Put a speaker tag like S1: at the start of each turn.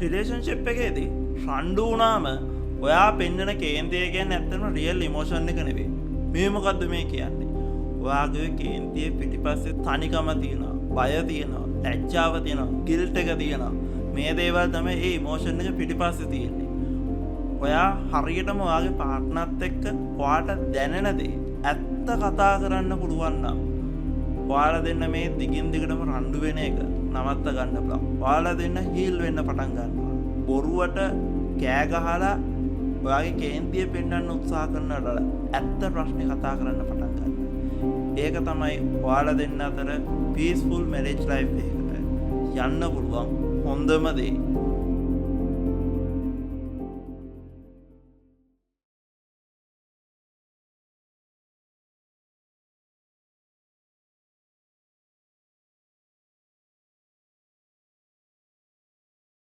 S1: Relationship එකේදී රණ්ඩු වුණාම ඔයා පෙන්වන කේන්තිය කියන්නේ ඇත්තටම රියල් ඉමෝෂන් එක නෙවෙයි. මේ මොකද්ද මේ කියන්නේ? ඔයාගේ කේන්තියේ පිටිපස්සේ තනිකම තියෙනවා, බය තියෙනවා, ලැජ්ජාව තියෙනවා, ගිල්ට් එක තියෙනවා. මේ දේවල් තමයි ඒ ඉමෝෂන් එක පිටිපස්සේ තියෙන්නේ. ඔයා හරියටම ඔයාගේ පාර්ට්නර්ත් එක්ක ඔයාට දැනෙන දේ ඇත්ත කතා කරන්න පුළුවන් නම් ඔයාලා දෙන්න මේ දිගින් දිගටම රණ්ඩු වෙන එක නවත්ත ගන්න පුළුවන්. ඔයාලා දෙන්න හීල් වෙන්න පටන් ගන්නවා. බොරුවට කෑ ගහලා ඔයාගේ කේන්තිය පෙන්වන්න උත්සාහ කරනකොට ඇත්ත ප්‍රශ්නේ කතා කරන්න පටන් ගන්නවා. ඒක තමයි ඔයාලා දෙන්න අතර පීස්ෆුල් මැරේජ් ලයිෆ් එකකට යන්න පුළුවන් හොඳම දේ.